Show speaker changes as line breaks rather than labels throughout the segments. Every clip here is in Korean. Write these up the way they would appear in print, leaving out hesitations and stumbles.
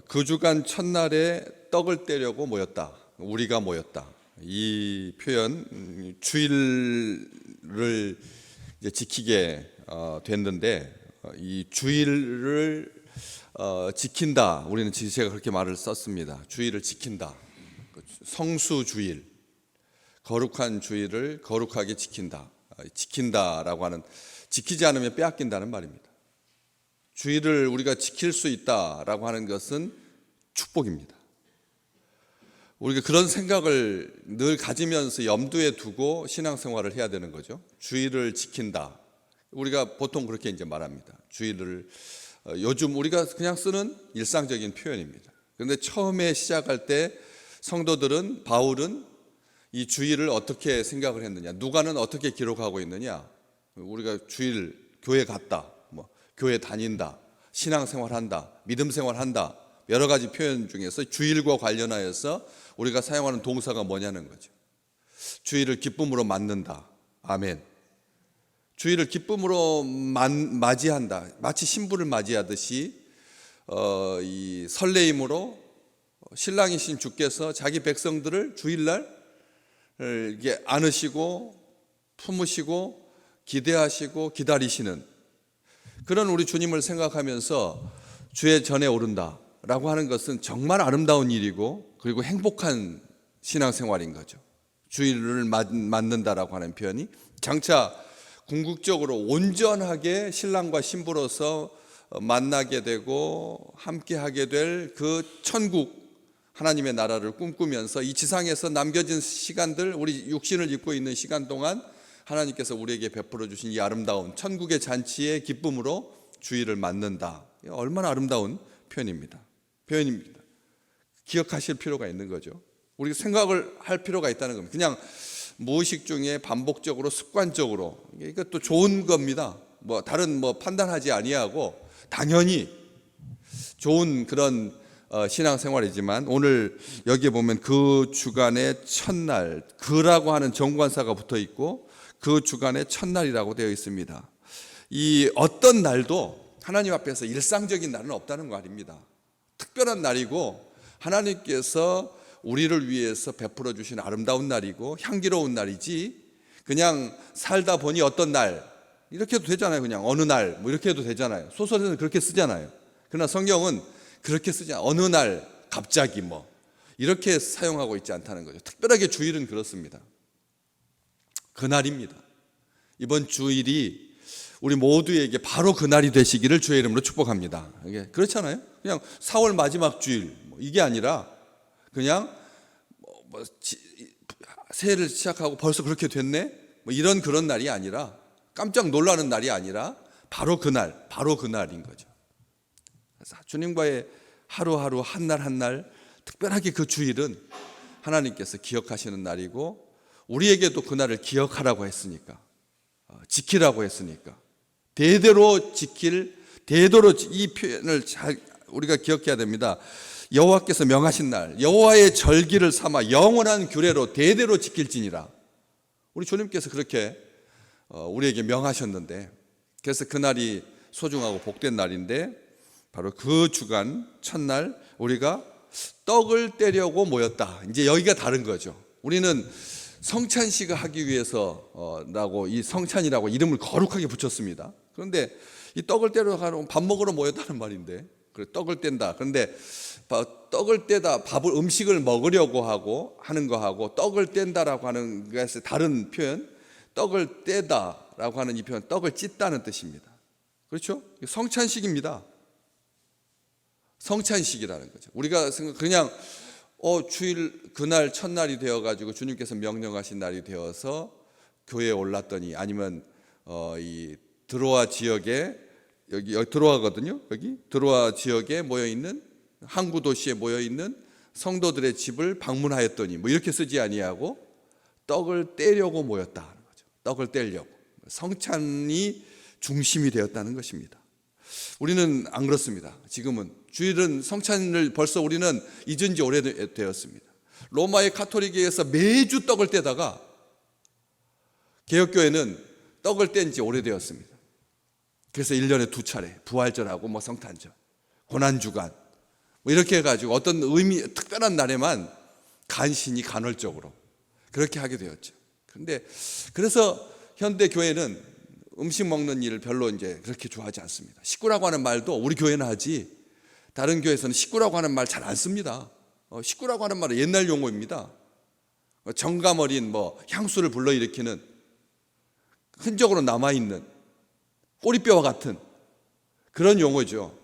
그 주간 첫날에 떡을 떼려고 모였다. 우리가 모였다. 이 표현 주일을 이제 지키게 됐는데 이 주일을 지킨다. 우리는 제가 그렇게 말을 썼습니다. 주일을 지킨다. 성수 주일, 거룩한 주일을 거룩하게 지킨다. 지킨다라고 하는, 지키지 않으면 빼앗긴다는 말입니다. 주일을 우리가 지킬 수 있다라고 하는 것은 축복입니다. 우리가 그런 생각을 늘 가지면서 염두에 두고 신앙생활을 해야 되는 거죠. 주일을 지킨다. 우리가 보통 그렇게 이제 말합니다. 주일을 요즘 우리가 그냥 쓰는 일상적인 표현입니다. 그런데 처음에 시작할 때 성도들은, 바울은 이 주일을 어떻게 생각을 했느냐, 누가는 어떻게 기록하고 있느냐, 우리가 주일 교회 갔다, 교회 다닌다, 신앙생활한다, 믿음생활한다, 여러 가지 표현 중에서 주일과 관련하여서 우리가 사용하는 동사가 뭐냐는 거죠. 주일을 기쁨으로 맞는다. 아멘. 주일을 기쁨으로 맞이한다. 마치 신부를 맞이하듯이 이 설레임으로 신랑이신 주께서 자기 백성들을 주일날 이게 안으시고 품으시고 기대하시고 기다리시는 그런 우리 주님을 생각하면서 주의 전에 오른다 라고 하는 것은 정말 아름다운 일이고, 그리고 행복한 신앙생활인 거죠. 주일을 맞는다라고 하는 표현이 장차 궁극적으로 온전하게 신랑과 신부로서 만나게 되고 함께하게 될 그 천국, 하나님의 나라를 꿈꾸면서 이 지상에서 남겨진 시간들, 우리 육신을 입고 있는 시간 동안 하나님께서 우리에게 베풀어 주신 이 아름다운 천국의 잔치의 기쁨으로 주일을 맞는다. 얼마나 아름다운 표현입니다. 기억하실 필요가 있는 거죠. 우리가 생각을 할 필요가 있다는 겁니다. 그냥 무의식 중에 반복적으로 습관적으로, 이것도 좋은 겁니다. 다른 판단하지 아니하고 당연히 좋은 그런 신앙생활이지만, 오늘 여기에 보면 그 주간의 첫날, 그라고 하는 정관사가 붙어 있고 그 주간의 첫날이라고 되어 있습니다. 이 어떤 날도 하나님 앞에서 일상적인 날은 없다는 거 아닙니다. 특별한 날이고 하나님께서 우리를 위해서 베풀어 주신 아름다운 날이고 향기로운 날이지, 그냥 살다 보니 어떤 날 이렇게 해도 되잖아요. 그냥 어느 날 이렇게 해도 되잖아요. 소설에는 그렇게 쓰잖아요. 그러나 성경은 그렇게 쓰지 않아요. 어느 날 갑자기 이렇게 사용하고 있지 않다는 거죠. 특별하게 주일은 그렇습니다. 그날입니다. 이번 주일이 우리 모두에게 바로 그날이 되시기를 주의 이름으로 축복합니다. 이게 그렇잖아요. 그냥 4월 마지막 주일 이게 아니라 그냥 새해를 시작하고 벌써 그렇게 됐네, 이런 그런 날이 아니라, 깜짝 놀라는 날이 아니라 바로 그날인 거죠. 그래서 주님과의 하루하루 한날 한날, 특별하게 그 주일은 하나님께서 기억하시는 날이고, 우리에게도 그날을 기억하라고 했으니까, 지키라고 했으니까 대대로 이 표현을 잘 우리가 기억해야 됩니다. 여호와께서 명하신 날, 여호와의 절기를 삼아 영원한 규례로 대대로 지킬지니라. 우리 주님께서 그렇게 우리에게 명하셨는데, 그래서 그날이 소중하고 복된 날인데, 바로 그 주간 첫날 우리가 떡을 떼려고 모였다. 이제 여기가 다른 거죠. 우리는 성찬식을 하기 위해서라고 이 성찬이라고 이름을 거룩하게 붙였습니다. 그런데 이 떡을 떼러 가는 밥 먹으러 모였다는 말인데, 그래 떡을 뗀다. 그런데 떡을 떼다, 음식을 먹으려고 하는 거하고 떡을 뗀다라고 하는 것의 다른 표현, 떡을 떼다라고 하는 이 표현, 떡을 찢다는 뜻입니다. 그렇죠? 성찬식입니다. 성찬식이라는 거죠. 우리가 그냥 주일 그날 첫날이 되어가지고 주님께서 명령하신 날이 되어서 교회에 올랐더니, 아니면 이 드로아 지역에, 여기 드로아거든요. 여기 드로아 지역에 모여 있는, 항구 도시에 모여 있는 성도들의 집을 방문하였더니, 이렇게 쓰지 아니하고 떡을 떼려고 모였다는 거죠. 떡을 떼려고, 성찬이 중심이 되었다는 것입니다. 우리는 안 그렇습니다. 지금은 주일은, 성찬을 벌써 우리는 잊은 지 오래되었습니다. 로마의 카톨릭에서 매주 떡을 떼다가 개혁교회는 떡을 뗀 지 오래되었습니다. 그래서 1년에 2차례 부활절하고 성탄절, 고난주간 뭐 이렇게 해가지고 어떤 의미 특별한 날에만 간신히 간헐적으로 그렇게 하게 되었죠. 그런데 그래서 현대 교회는 음식 먹는 일을 별로 이제 그렇게 좋아하지 않습니다. 식구라고 하는 말도 우리 교회는 하지 다른 교회에서는 식구라고 하는 말 잘 안 씁니다. 식구라고 하는 말은 옛날 용어입니다. 정감 어린 뭐 향수를 불러일으키는 흔적으로 남아있는 꼬리뼈와 같은 그런 용어죠.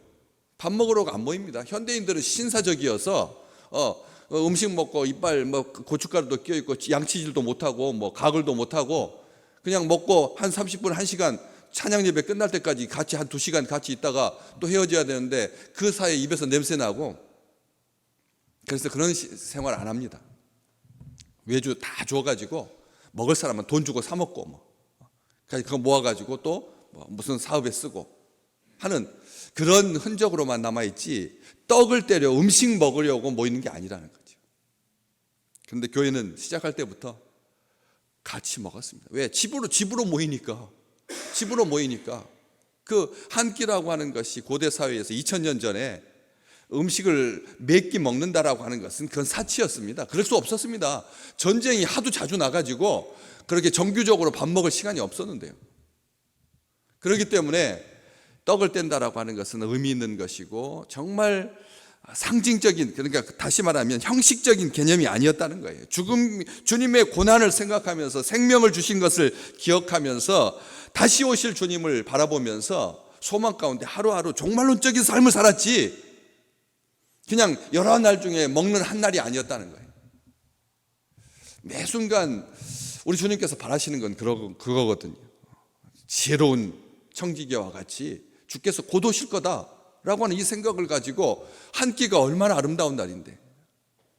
밥 먹으러 안 모입니다. 현대인들은 신사적이어서 음식 먹고 이빨 뭐 고춧가루도 끼어있고 양치질도 못하고 뭐 가글도 못하고 그냥 먹고 한 30분 1시간 찬양 예배 끝날 때까지 같이 한 2시간 같이 있다가 또 헤어져야 되는데 그 사이에 입에서 냄새 나고 그래서 그런 생활 안 합니다. 외주 다 줘가지고 먹을 사람은 돈 주고 사 먹고 뭐 그거 모아가지고 또 무슨 사업에 쓰고 하는 그런 흔적으로만 남아있지 떡을 때려 음식 먹으려고 모이는 게 아니라는 거죠. 그런데 교회는 시작할 때부터 같이 먹었습니다. 왜? 집으로 모이니까 그 한 끼라고 하는 것이 고대 사회에서 2000년 전에 음식을 몇 끼 먹는다라고 하는 것은 그건 사치였습니다. 그럴 수 없었습니다. 전쟁이 하도 자주 나가지고 그렇게 정규적으로 밥 먹을 시간이 없었는데요. 그렇기 때문에 떡을 뗀다라고 하는 것은 의미 있는 것이고 정말 상징적인, 그러니까 다시 말하면 형식적인 개념이 아니었다는 거예요. 주님의 고난을 생각하면서 생명을 주신 것을 기억하면서 다시 오실 주님을 바라보면서 소망 가운데 하루하루 종말론적인 삶을 살았지 그냥 여러 날 중에 먹는 한 날이 아니었다는 거예요. 매 순간 우리 주님께서 바라시는 건 그거거든요. 지혜로운 청지기와 같이 주께서 곧 오실 거다라고 하는 이 생각을 가지고 한 끼가 얼마나 아름다운 날인데,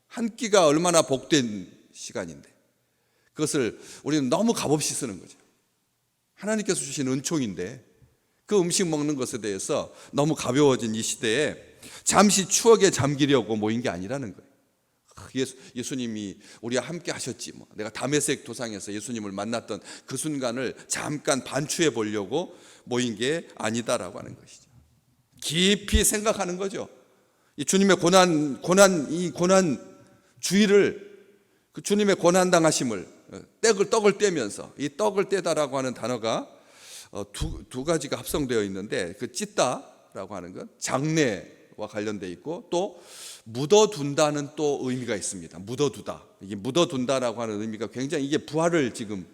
한 끼가 얼마나 복된 시간인데 그것을 우리는 너무 값없이 쓰는 거죠. 하나님께서 주신 은총인데 그 음식 먹는 것에 대해서 너무 가벼워진 이 시대에 잠시 추억에 잠기려고 모인 게 아니라는 거예요. 예수님이 우리와 함께 하셨지 뭐. 내가 다메섹 도상에서 예수님을 만났던 그 순간을 잠깐 반추해 보려고 모인 게 아니다라고 하는 것이죠. 깊이 생각하는 거죠. 이 주님의 이 고난 주의를, 그 주님의 고난 당하심을 떡을 떼면서, 이 떡을 떼다라고 하는 단어가 두 가지가 합성되어 있는데, 그 찢다라고 하는 건 장례와 관련되어 있고 또 묻어둔다는 또 의미가 있습니다. 묻어두다. 이게 묻어둔다라고 하는 의미가 굉장히, 이게 부활을 지금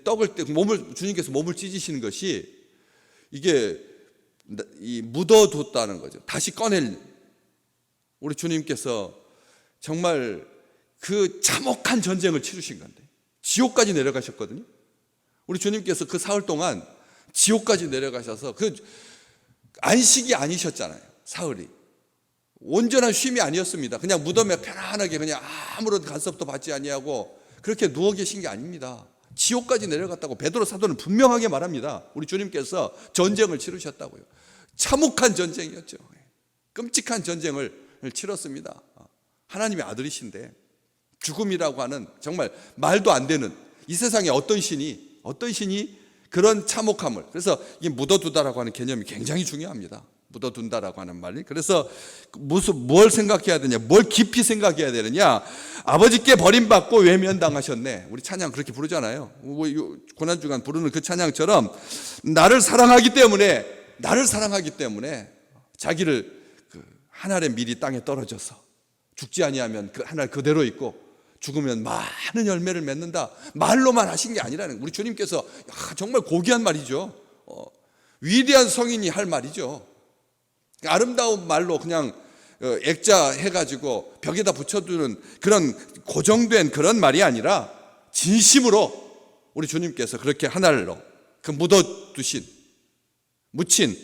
떡을 떼 주님께서 몸을 찢으시는 것이 이게 이 묻어뒀다는 거죠. 다시 꺼낼, 우리 주님께서 정말 그 참혹한 전쟁을 치르신 건데 지옥까지 내려가셨거든요. 우리 주님께서 그 사흘 동안 지옥까지 내려가셔서 그 안식이 아니셨잖아요. 사흘이 온전한 쉼이 아니었습니다. 그냥 무덤에 편안하게 그냥 아무런 간섭도 받지 아니하고 그렇게 누워 계신 게 아닙니다. 지옥까지 내려갔다고 베드로 사도는 분명하게 말합니다. 우리 주님께서 전쟁을 치르셨다고요. 참혹한 전쟁이었죠. 끔찍한 전쟁을 치렀습니다. 하나님의 아들이신데 죽음이라고 하는 정말 말도 안 되는, 이 세상에 어떤 신이 그런 참혹함을, 그래서 이 묻어두다라고 하는 개념이 굉장히 중요합니다. 묻어둔다라고 하는 말이. 그래서 뭘 생각해야 되냐, 뭘 깊이 생각해야 되느냐. 아버지께 버림받고 외면당하셨네. 우리 찬양 그렇게 부르잖아요. 고난주간 부르는 그 찬양처럼 나를 사랑하기 때문에 자기를 그 하늘의 밀이 땅에 떨어져서 죽지 아니하면 그 하늘 그대로 있고 죽으면 많은 열매를 맺는다. 말로만 하신 게 아니라는, 우리 주님께서 정말 고귀한 말이죠. 위대한 성인이 할 말이죠. 아름다운 말로 그냥 액자 해가지고 벽에다 붙여두는 그런 고정된 그런 말이 아니라 진심으로 우리 주님께서 그렇게 하늘로 그 묻힌,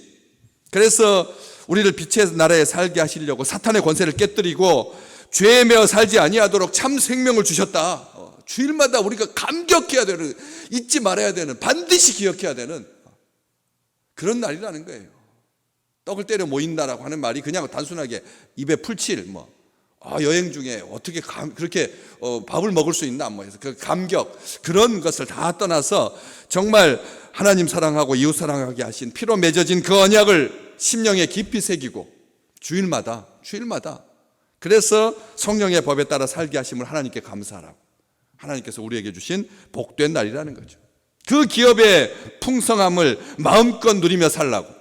그래서 우리를 빛의 나라에 살게 하시려고 사탄의 권세를 깨뜨리고 죄에 매어 살지 아니하도록 참 생명을 주셨다. 주일마다 우리가 감격해야 되는, 잊지 말아야 되는, 반드시 기억해야 되는 그런 날이라는 거예요. 떡을 때려 모인다라고 하는 말이 그냥 단순하게 입에 풀칠 여행 중에 어떻게 그렇게 밥을 먹을 수 있나 해서 그 감격, 그런 것을 다 떠나서 정말 하나님 사랑하고 이웃 사랑하게 하신 피로 맺어진 그 언약을 심령에 깊이 새기고 주일마다. 그래서 성령의 법에 따라 살게 하심을 하나님께 감사하라고. 하나님께서 우리에게 주신 복된 날이라는 거죠. 그 기업의 풍성함을 마음껏 누리며 살라고.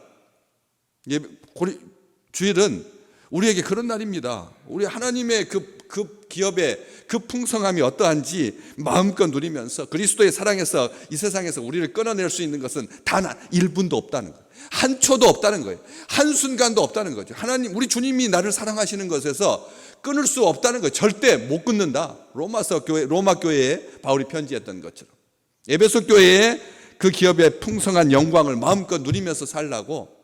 주일은 우리에게 그런 날입니다. 우리 하나님의 그 기업의 그 풍성함이 어떠한지 마음껏 누리면서 그리스도의 사랑에서 이 세상에서 우리를 끊어낼 수 있는 것은 단 1분도 없다는 거예요. 한 초도 없다는 거예요. 한순간도 없다는 거죠. 하나님, 우리 주님이 나를 사랑하시는 것에서 끊을 수 없다는 거예요. 절대 못 끊는다. 로마 교회에 바울이 편지했던 것처럼 에베소 교회에 그 기업의 풍성한 영광을 마음껏 누리면서 살라고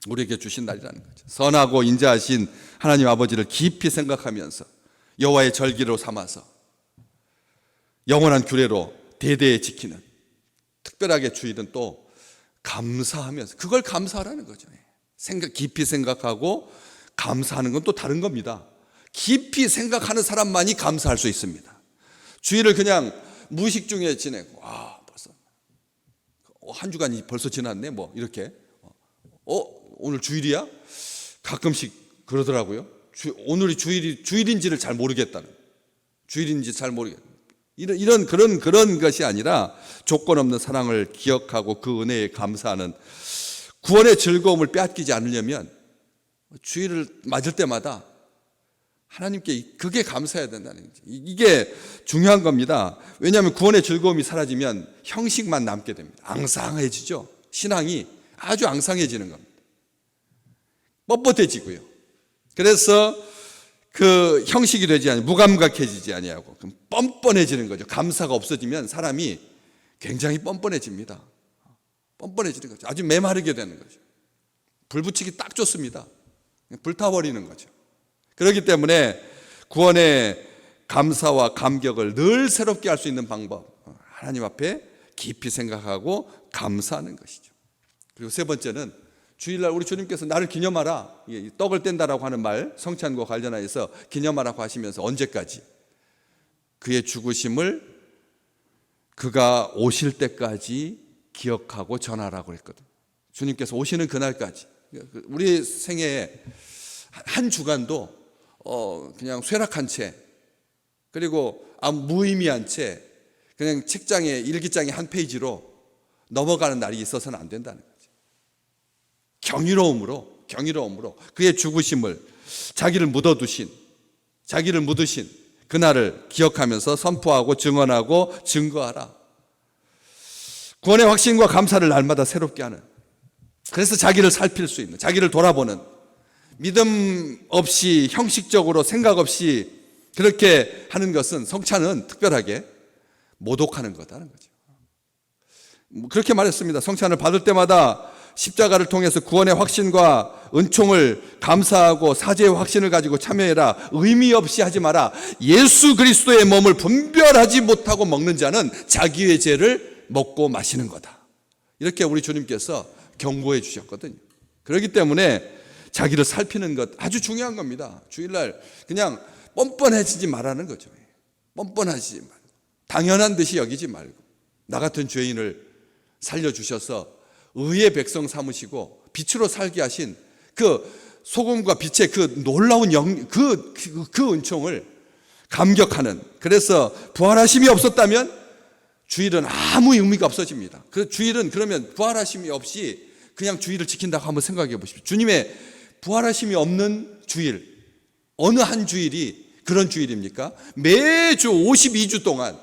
우리에게 주신 날이라는 거죠. 선하고 인자하신 하나님 아버지를 깊이 생각하면서 여호와의 절기로 삼아서 영원한 규례로 대대에 지키는, 특별하게 주일은 또 감사하면서, 그걸 감사하라는 거죠. 깊이 생각하고 감사하는 건 또 다른 겁니다. 깊이 생각하는 사람만이 감사할 수 있습니다. 주일을 그냥 무의식 중에 지내고, 벌써 한 주간이 벌써 지났네, 뭐 이렇게 오늘 주일이야? 가끔씩 그러더라고요. 오늘이 주일인지를 잘 모르겠다는, 주일인지 잘 모르겠다. 이런 그런 것이 아니라 조건 없는 사랑을 기억하고 그 은혜에 감사하는, 구원의 즐거움을 빼앗기지 않으려면 주일을 맞을 때마다 하나님께 그게 감사해야 된다는 거죠. 이게 중요한 겁니다. 왜냐하면 구원의 즐거움이 사라지면 형식만 남게 됩니다. 앙상해지죠. 신앙이 아주 앙상해지는 겁니다. 뻣뻣해지고요. 그래서 그 형식이 되지 않고 무감각해지지 아니하고 뻔뻔해지는 거죠. 감사가 없어지면 사람이 굉장히 뻔뻔해집니다. 뻔뻔해지는 거죠. 아주 메마르게 되는 거죠. 불 붙이기 딱 좋습니다. 불타버리는 거죠. 그렇기 때문에 구원의 감사와 감격을 늘 새롭게 할 수 있는 방법, 하나님 앞에 깊이 생각하고 감사하는 것이죠. 그리고 세 번째는 주일날 우리 주님께서 나를 기념하라, 떡을 뗀다라고 하는 말, 성찬과 관련하여서 기념하라고 하시면서 언제까지? 그의 죽으심을 그가 오실 때까지 기억하고 전하라고 그랬거든요. 주님께서 오시는 그날까지. 우리 생애에 한 주간도 그냥 쇠락한 채, 그리고 아무 무의미한 채 그냥 책장에, 일기장에 한 페이지로 넘어가는 날이 있어서는 안 된다는 거죠. 경이로움으로 그의 죽으심을, 자기를 묻으신 그날을 기억하면서 선포하고 증언하고 증거하라. 구원의 확신과 감사를 날마다 새롭게 하는, 그래서 자기를 살필 수 있는, 자기를 돌아보는, 믿음 없이 형식적으로 생각 없이 그렇게 하는 것은, 성찬은 특별하게 모독하는 거다는 거죠. 그렇게 말했습니다. 성찬을 받을 때마다 십자가를 통해서 구원의 확신과 은총을 감사하고 사죄의 확신을 가지고 참여해라. 의미 없이 하지 마라. 예수 그리스도의 몸을 분별하지 못하고 먹는 자는 자기의 죄를 먹고 마시는 거다. 이렇게 우리 주님께서 경고해 주셨거든요. 그렇기 때문에 자기를 살피는 것 아주 중요한 겁니다. 주일날 그냥 뻔뻔해지지 말라는 거죠. 뻔뻔하지 말고, 당연한 듯이 여기지 말고, 나 같은 죄인을 살려주셔서 의의 백성 삼으시고 빛으로 살게 하신 그 소금과 빛의 그 놀라운 그 은총을 감격하는, 그래서 부활하심이 없었다면 주일은 아무 의미가 없어집니다. 그 주일은 그러면 부활하심이 없이 그냥 주일을 지킨다고 한번 생각해 보십시오. 주님의 부활하심이 없는 주일, 어느 한 주일이 그런 주일입니까? 매주 52주 동안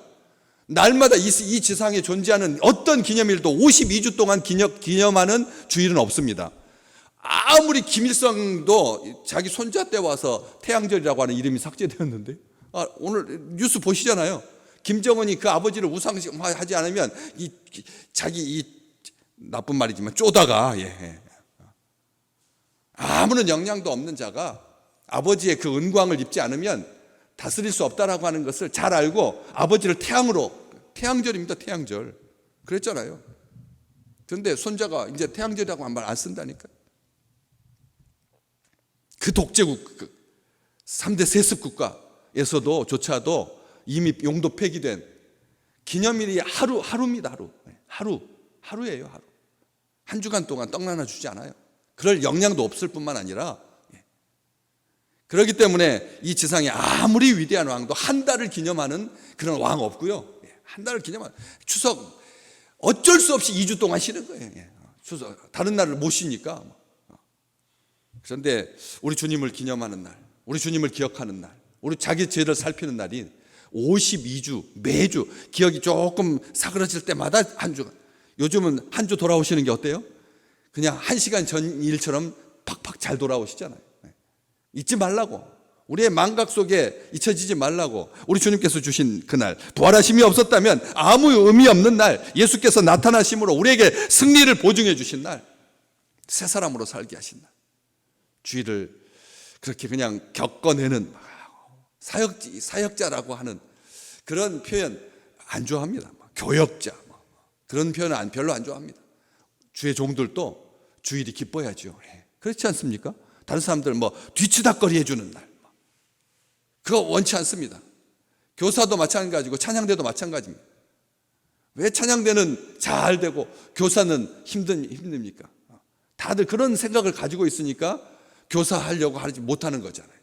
날마다 이 지상에 존재하는 어떤 기념일도 52주 동안 기념하는 주일은 없습니다. 아무리 김일성도 자기 손자 때 와서 태양절이라고 하는 이름이 삭제되었는데, 오늘 뉴스 보시잖아요. 김정은이 그 아버지를 우상하지 않으면 자기 나쁜 말이지만 쪼다가, 아무런 영향도 없는 자가 아버지의 그 은광을 입지 않으면 다스릴 수 없다라고 하는 것을 잘 알고 아버지를 태양절입니다. 태양절 그랬잖아요. 그런데 손자가 이제 태양절이라고 한 말 안 쓴다니까. 그 독재국 3대 세습국가에서도 조차도 이미 용도 폐기된 기념일이 하루입니다. 하루예요. 하루. 한 주간 동안 떡 나눠 주지 않아요. 그럴 영향도 없을 뿐만 아니라 그렇기 때문에 이 지상에 아무리 위대한 왕도 한 달을 기념하는 그런 왕 없고요. 한 달을 기념하는 추석 어쩔 수 없이 2주 동안 쉬는 거예요. 추석 다른 날을 못 쉬니까. 그런데 우리 주님을 기념하는 날, 우리 주님을 기억하는 날, 우리 자기 죄를 살피는 날인 52주 매주 기억이 조금 사그러질 때마다 한 주. 요즘은 한 주 돌아오시는 게 어때요? 그냥 1시간 전 일처럼 팍팍 잘 돌아오시잖아요. 잊지 말라고, 우리의 망각 속에 잊혀지지 말라고. 우리 주님께서 주신 그날, 부활하심이 없었다면 아무 의미 없는 날, 예수께서 나타나심으로 우리에게 승리를 보증해 주신 날, 새 사람으로 살게 하신 날, 주의를 그렇게 그냥 겪어내는 사역자라고 하는 그런 표현 안 좋아합니다. 교역자 그런 표현 별로 안 좋아합니다. 주의 종들도 주일이 기뻐야죠. 그렇지 않습니까? 다른 사람들 뒤치다거리 해주는 날, 그거 원치 않습니다. 교사도 마찬가지고 찬양대도 마찬가지입니다. 왜 찬양대는 잘 되고 교사는 힘듭니까? 다들 그런 생각을 가지고 있으니까 교사하려고 하지 못하는 거잖아요.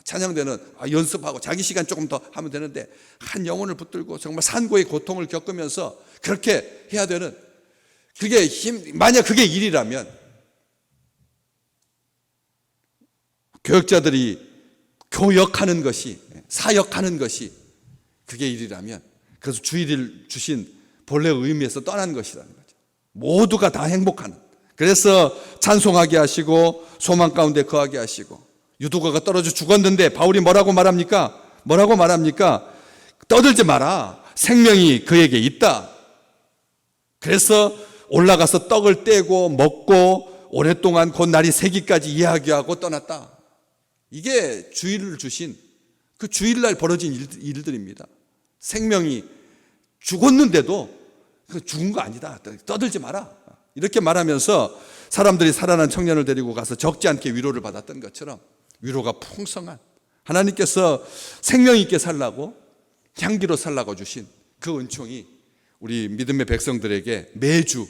찬양대는 연습하고 자기 시간 조금 더 하면 되는데 한 영혼을 붙들고 정말 산고의 고통을 겪으면서 그렇게 해야 되는, 그게 만약 그게 일이라면 교역자들이 교역하는 것이, 사역하는 것이 그게 일이라면, 그래서 주일을 주신 본래의 의미에서 떠난 것이라는 거죠. 모두가 다 행복하는, 그래서 찬송하게 하시고 소망 가운데 거하게 하시고, 유두가가 떨어져 죽었는데 바울이 뭐라고 말합니까? 떠들지 마라, 생명이 그에게 있다. 그래서 올라가서 떡을 떼고 먹고 오랫동안 곧 날이 새기까지 이야기하고 떠났다. 이게 주일을 주신, 그 주일날 벌어진 일들입니다. 생명이 죽었는데도 죽은 거 아니다, 떠들지 마라, 이렇게 말하면서 사람들이 살아난 청년을 데리고 가서 적지 않게 위로를 받았던 것처럼 위로가 풍성한, 하나님께서 생명 있게 살라고, 향기로 살라고 주신 그 은총이 우리 믿음의 백성들에게 매주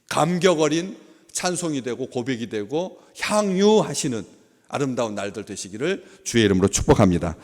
감격 어린 찬송이 되고 고백이 되고 향유하시는 아름다운 날들 되시기를 주의 이름으로 축복합니다.